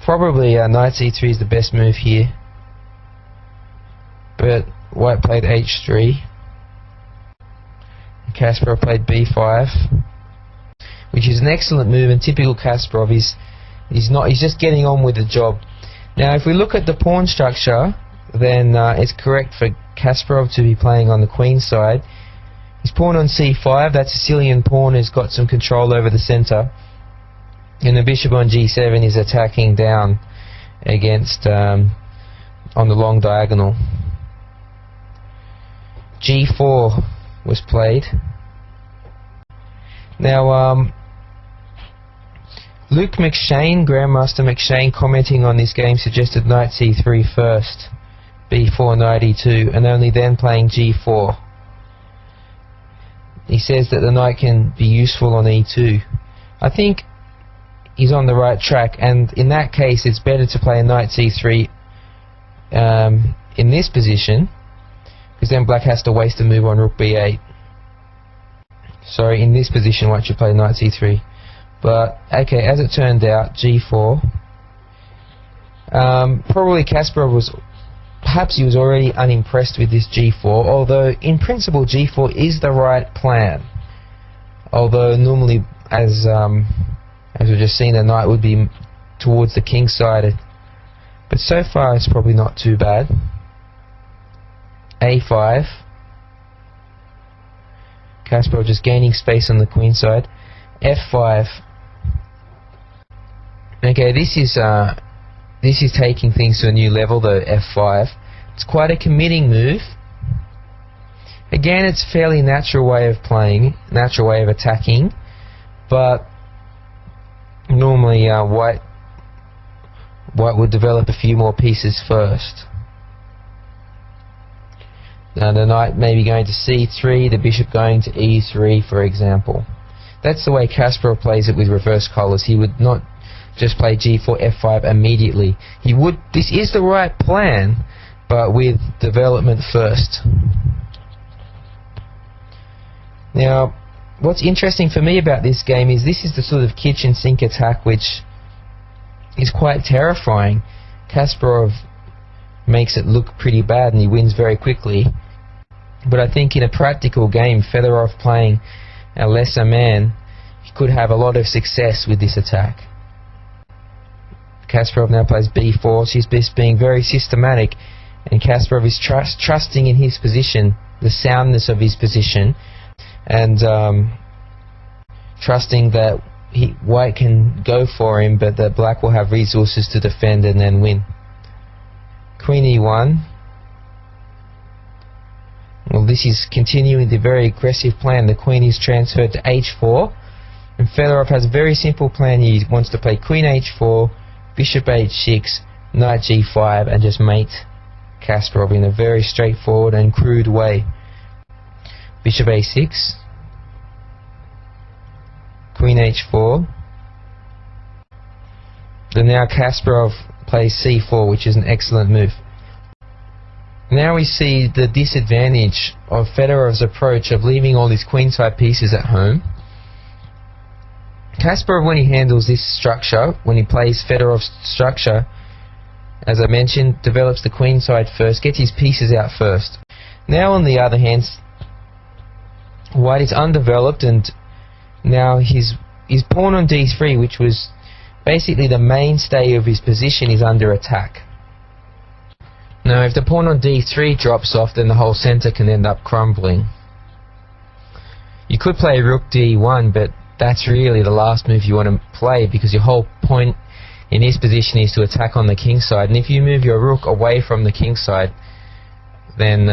Probably knight c3 is the best move here, but white played h3. Kasparov played b5, which is an excellent move, and typical Kasparov. He's just getting on with the job. Now, if we look at the pawn structure, then it's correct for Kasparov to be playing on the queen side. His pawn on c5, that Sicilian pawn has got some control over the center, and the bishop on g7 is attacking down against on the long diagonal. g4 was played. Now, Luke McShane, Grandmaster McShane, commenting on this game, suggested knight c3 first, b4, knight e2, and only then playing g4. He says that the knight can be useful on e2. I think he's on the right track, and in that case it's better to play a knight c3 in this position, because then black has to waste a move on rook b8. Sorry, in this position white should play knight c3. But, okay, as it turned out, g4. Probably Kasparov was... Perhaps he was already unimpressed with this g4, although in principle g4 is the right plan. Although normally, as we've just seen, the knight would be towards the king side. But so far it's probably not too bad. a5. Kasparov just gaining space on the queen side. f5. Okay, this is taking things to a new level though, f5. It's quite a committing move. Again, it's a fairly natural way of playing, natural way of attacking, but normally white would develop a few more pieces first. Now the knight may be going to c3, the bishop going to e3, for example. That's the way Kasparov plays it with reverse colours. He would not just play g4, f5 immediately. He would. This is the right plan, but with development first. Now, what's interesting for me about this game is this is the sort of kitchen sink attack which is quite terrifying. Kasparov makes it look pretty bad and he wins very quickly. But I think in a practical game, Fedorov playing a lesser man, he could have a lot of success with this attack. Kasparov now plays b4. She's just being very systematic, and Kasparov is trusting in his position, the soundness of his position, and trusting that white can go for him, but that black will have resources to defend and then win. Queen e1. Well, this is continuing the very aggressive plan. The queen is transferred to h4, and Fedorov has a very simple plan. He wants to play queen h4, bishop h6, knight g5, and just mate Kasparov in a very straightforward and crude way. Bishop a6, queen h4. Then now Kasparov plays c4, which is an excellent move. Now we see the disadvantage of Fedorov's approach of leaving all his queenside pieces at home. Kasparov, when he handles this structure, when he plays Fedorov's structure, as I mentioned, develops the queenside first, gets his pieces out first. Now on the other hand, white is undeveloped, and now his pawn on d3, which was basically the mainstay of his position, is under attack. Now if the pawn on d3 drops off, then the whole centre can end up crumbling. You could play rook d1, but that's really the last move you want to play, because your whole point in this position is to attack on the king side, and if you move your rook away from the king side, then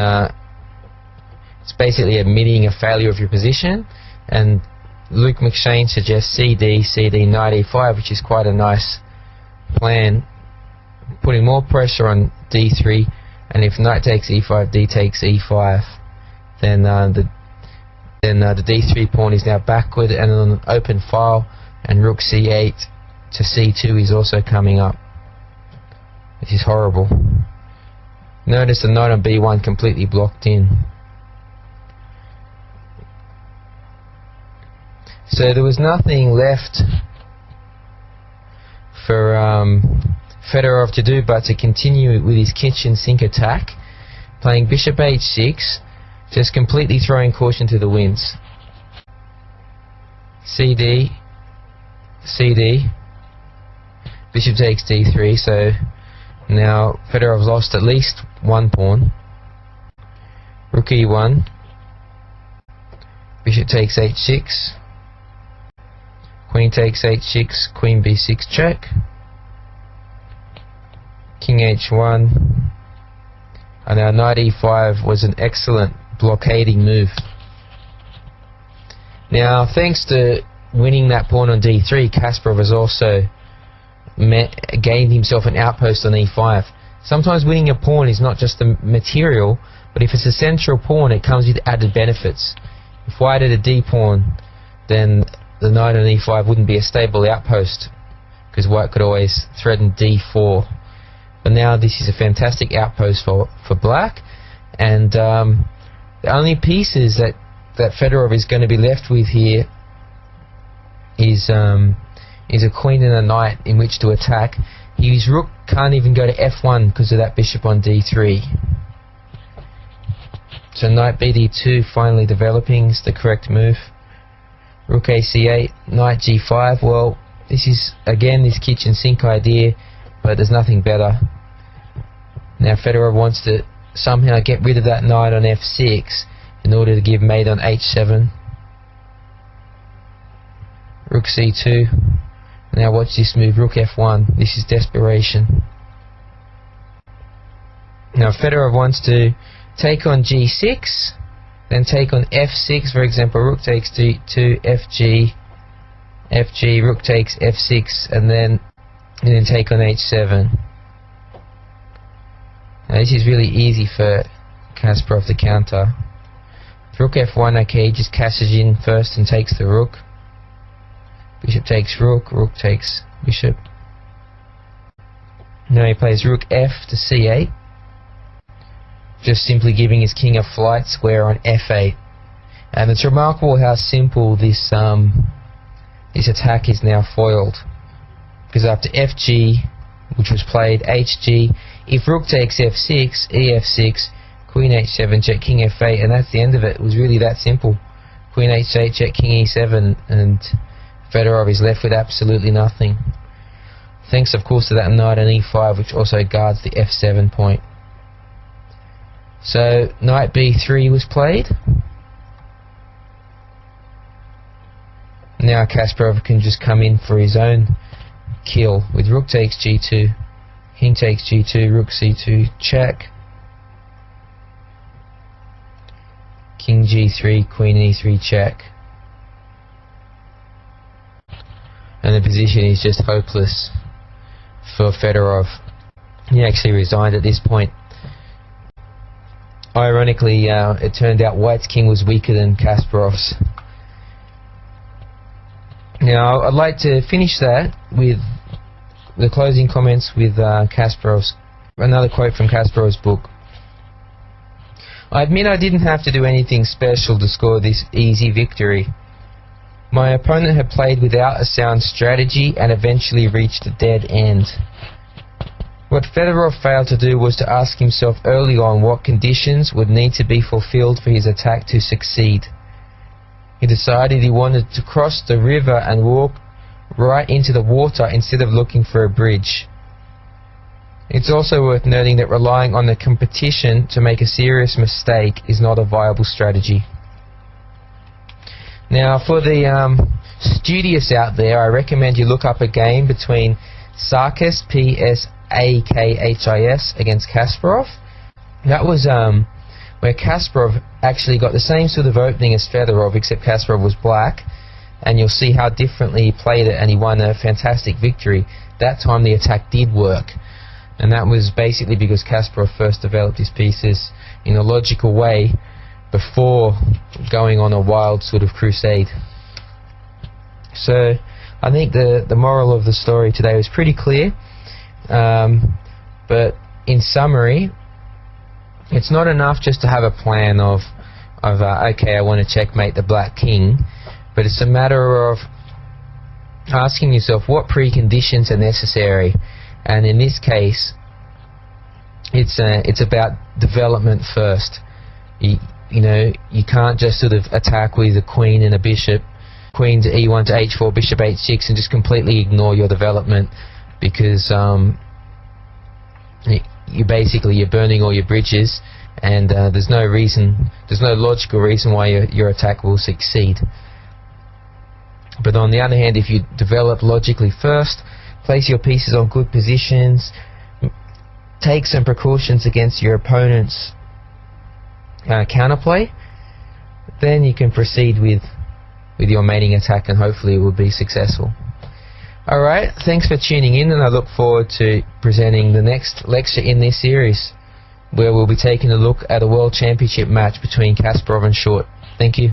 it's basically admitting a failure of your position. And Luke McShane suggests cd, knight e5, which is quite a nice plan, putting more pressure on d3, and if knight takes e5, d takes e5, then the d3 pawn is now backward and on an open file, and rook c8 to c2 is also coming up. This is horrible. Notice the knight on b1 completely blocked in. So there was nothing left for Fedorov to do but to continue with his kitchen sink attack, playing bishop h6, just completely throwing caution to the winds. CD, CD, bishop takes d3, so now Fedorov's lost at least one pawn. Rook e1, bishop takes h6, queen takes h6, queen b6 check, king h1, and now knight e5 was an excellent blockading move. Now, thanks to winning that pawn on d3, Kasparov has also gained himself an outpost on e5. Sometimes winning a pawn is not just the material, but if it's a central pawn, it comes with added benefits. If white had a d-pawn, then the knight on e5 wouldn't be a stable outpost, because white could always threaten d4. But now this is a fantastic outpost for black, and the only pieces that Fedorov is going to be left with here is a queen and a knight in which to attack. His rook can't even go to f1 because of that bishop on d3. So knight bd2 finally developing is the correct move. Rook ac8, knight g5. Well, this is again this kitchen sink idea, but there's nothing better. Now Fedorov wants to somehow get rid of that knight on f6 in order to give mate on h7. Rook c2. Now watch this move, rook f1. This is desperation. Now Fedorov wants to take on g6, then take on f6, for example, rook takes d2, fg, rook takes f6, and then take on h7. Now this is really easy for Kasparov to counter. Rook f1, okay, just cashes in first and takes the rook. Bishop takes rook, rook takes bishop. Now he plays rook f to c8, just simply giving his king a flight square on f8. And it's remarkable how simple this attack is now foiled, because after fg, which was played, hg, if rook takes f6, ef6, queen h7, check king f8, and that's the end of it. It was really that simple. Queen h8, check king e7, and Fedorov is left with absolutely nothing. Thanks of course to that knight on e5, which also guards the f7 point. So knight b3 was played. Now Kasparov can just come in for his own kill with rook takes g2, king takes g2, rook c2, check, king g3, queen e3, check. And the position is just hopeless for Fedorov. He actually resigned at this point. Ironically, it turned out white's king was weaker than Kasparov's. Now, I'd like to finish that with the closing comments with Kasparov's, another quote from Kasparov's book. I admit I didn't have to do anything special to score this easy victory. My opponent had played without a sound strategy and eventually reached a dead end. What Fedorov failed to do was to ask himself early on what conditions would need to be fulfilled for his attack to succeed. He decided he wanted to cross the river and walk right into the water instead of looking for a bridge. It's also worth noting that relying on the competition to make a serious mistake is not a viable strategy. Now, for the studious out there, I recommend you look up a game between Sarkis, P-S-A-K-H-I-S, against Kasparov. That was where Kasparov actually got the same sort of opening as Fedorov, except Kasparov was black, and you'll see how differently he played it, and he won a fantastic victory. That time the attack did work, and that was basically because Kasparov first developed his pieces in a logical way before going on a wild sort of crusade. So I think the moral of the story today was pretty clear, but in summary, it's not enough just to have a plan of okay, I want to checkmate the black king, but it's a matter of asking yourself what preconditions are necessary, and in this case it's about development first. You know, you can't just sort of attack with a queen and a bishop, queen to e1 to h4, bishop h6, and just completely ignore your development, because you're burning all your bridges, and there's no logical reason why your attack will succeed. But on the other hand, if you develop logically first, place your pieces on good positions, take some precautions against your opponent's counterplay, then you can proceed with your mating attack, and hopefully it will be successful. Alright, thanks for tuning in, and I look forward to presenting the next lecture in this series, where we'll be taking a look at a World Championship match between Kasparov and Short. Thank you.